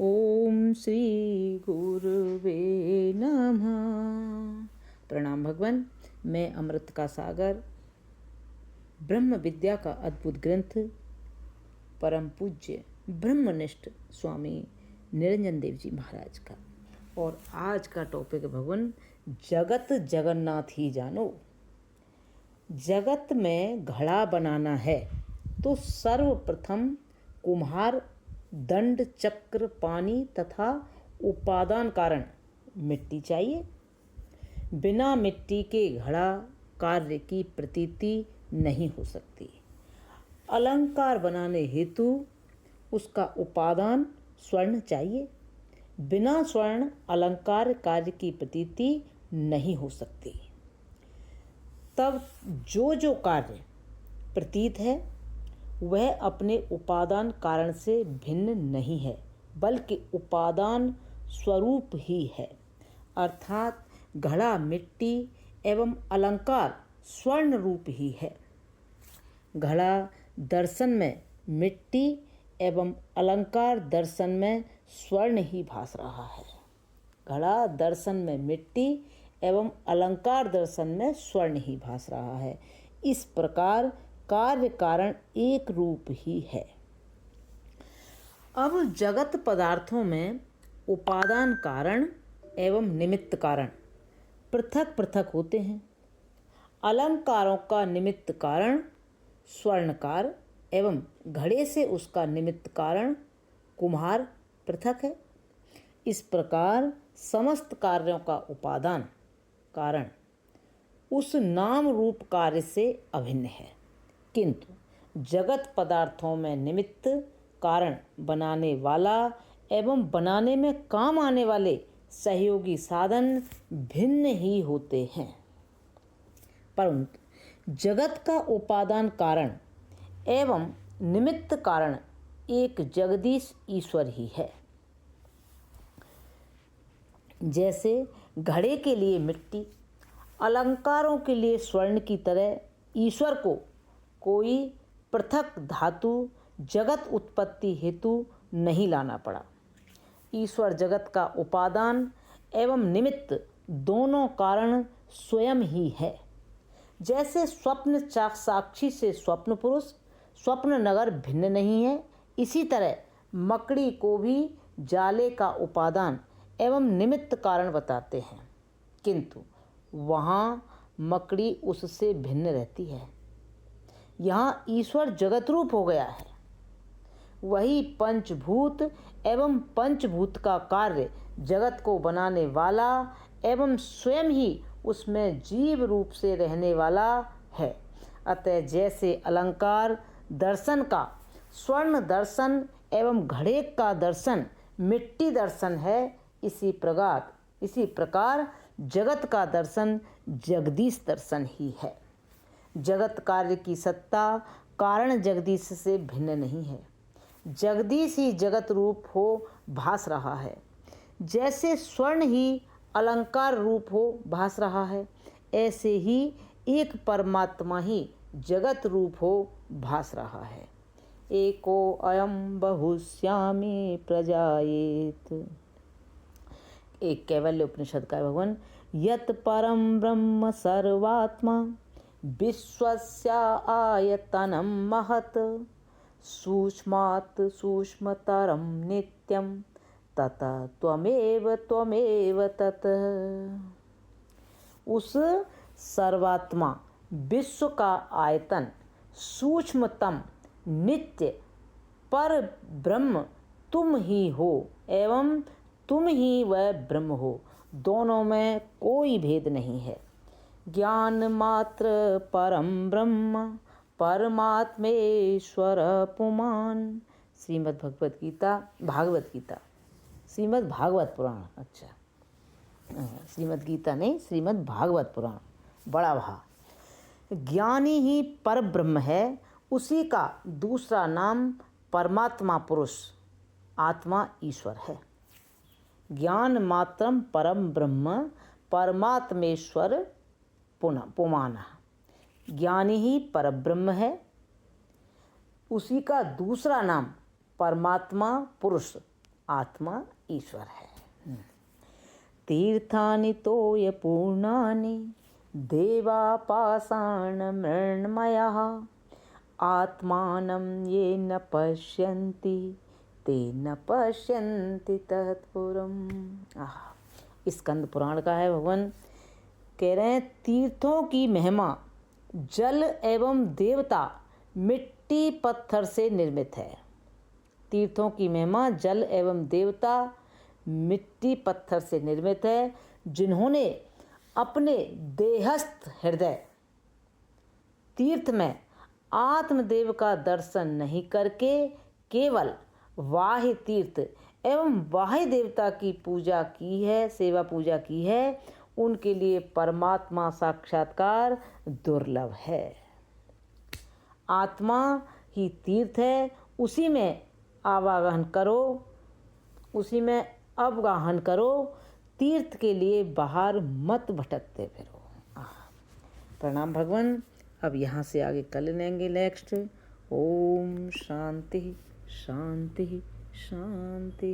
ओम श्री गुरुवे नमः। प्रणाम भगवान। मैं अमृत का सागर, ब्रह्म विद्या का अद्भुत ग्रंथ, परम पूज्य ब्रह्मनिष्ठ स्वामी निरंजन देव जी महाराज का। और आज का टॉपिक भगवान, जगत जगन्नाथ ही जानो। जगत में घड़ा बनाना है तो सर्वप्रथम कुम्हार दंड चक्र पानी तथा उपादान कारण मिट्टी चाहिए। बिना मिट्टी के घड़ा कार्य की प्रतीति नहीं हो सकती। अलंकार बनाने हेतु उसका उपादान स्वर्ण चाहिए। बिना स्वर्ण अलंकार कार्य की प्रतीति नहीं हो सकती। तब जो कार्य प्रतीत है वह अपने उपादान कारण से भिन्न नहीं है, बल्कि उपादान स्वरूप ही है। अर्थात घड़ा मिट्टी एवं अलंकार स्वर्ण रूप ही है। घड़ा दर्शन में मिट्टी एवं अलंकार दर्शन में स्वर्ण ही भास रहा है। घड़ा दर्शन में मिट्टी एवं अलंकार दर्शन में स्वर्ण ही भास रहा है। इस प्रकार कार्य कारण एक रूप ही है। अब जगत पदार्थों में उपादान कारण एवं निमित्त कारण पृथक पृथक होते हैं। अलंकारों का निमित्त कारण स्वर्णकार एवं घड़े से उसका निमित्त कारण कुम्हार पृथक है। इस प्रकार समस्त कार्यों का उपादान कारण उस नाम रूप कार्य से अभिन्न है, किंतु जगत पदार्थों में निमित्त कारण बनाने वाला एवं बनाने में काम आने वाले सहयोगी साधन भिन्न ही होते हैं। परंतु जगत का उपादान कारण एवं निमित्त कारण एक जगदीश ईश्वर ही है। जैसे घड़े के लिए मिट्टी, अलंकारों के लिए स्वर्ण की तरह ईश्वर को कोई पृथक धातु जगत उत्पत्ति हेतु नहीं लाना पड़ा। ईश्वर जगत का उपादान एवं निमित्त दोनों कारण स्वयं ही है। जैसे स्वप्न साक्षी से स्वप्न पुरुष, स्वप्न नगर भिन्न नहीं है, इसी तरह मकड़ी को भी जाले का उपादान एवं निमित्त कारण बताते हैं, किंतु वहाँ मकड़ी उससे भिन्न रहती है। यहाँ ईश्वर जगत रूप हो गया है। वही पंचभूत एवं पंचभूत का कार्य जगत को बनाने वाला एवं स्वयं ही उसमें जीव रूप से रहने वाला है। अतः जैसे अलंकार दर्शन का स्वर्ण दर्शन एवं घड़े का दर्शन मिट्टी दर्शन है, इसी प्रकार जगत का दर्शन जगदीश दर्शन ही है। जगत कार्य की सत्ता कारण जगदीश से भिन्न नहीं है। जगदीश ही जगत रूप हो भास रहा है। जैसे स्वर्ण ही अलंकार रूप हो भास रहा है, ऐसे ही एक परमात्मा ही जगत रूप हो भास रहा है। एको अयम बहुश्यामी प्रजायेत। एक कैवल्य उपनिषद का भगवान, यत परम ब्रह्म सर्वात्मा विश्वस्य आयतनं महत् सूक्ष्मात् सूक्ष्मतरं नित्यं तत त्वमेव तत्। उस सर्वात्मा विश्व का आयतन सूक्ष्मतम नित्य पर ब्रह्म तुम ही हो एवं तुम ही वह ब्रह्म हो। दोनों में कोई भेद नहीं है। ज्ञान मात्र परम ब्रह्म परमात्मेश्वर पुमान। श्रीमद् भागवत गीता, श्रीमद् भागवत पुराण। अच्छा, श्रीमद् गीता नहीं, श्रीमद् भागवत पुराण, बड़ा भा। ज्ञानी ही पर ब्रह्म है। उसी का दूसरा नाम परमात्मा पुरुष आत्मा ईश्वर है। ज्ञान मात्रम परम ब्रह्म परमात्मेश्वर पुमान। ज्ञानी ही परब्रह्म है। उसी का दूसरा नाम परमात्मा पुरुष आत्मा ईश्वर है। तीर्थानि तोय पूर्णानि देवापाषाण मृण्मयः आत्मानं ये न पश्यन्ति ते न पश्यन्ति तत्पुरम्। स्कंद पुराण का है। भगवान कह रहे हैं तीर्थों की महिमा जल एवं देवता मिट्टी पत्थर से निर्मित है। तीर्थों की महिमा जल एवं देवता मिट्टी पत्थर से निर्मित है, जिन्होंने अपने देहस्थ हृदय तीर्थ में आत्मदेव का दर्शन नहीं करके केवल बाह्य तीर्थ एवं बाह्य देवता की पूजा की है, सेवा पूजा की है, उनके लिए परमात्मा साक्षात्कार दुर्लभ है। आत्मा ही तीर्थ है, उसी में आवागमन करो, उसी में अवगाहन करो, तीर्थ के लिए बाहर मत भटकते फिरो। प्रणाम भगवान। अब यहाँ से आगे कल लेंगे नेक्स्ट। ओम शांति शांति शांति।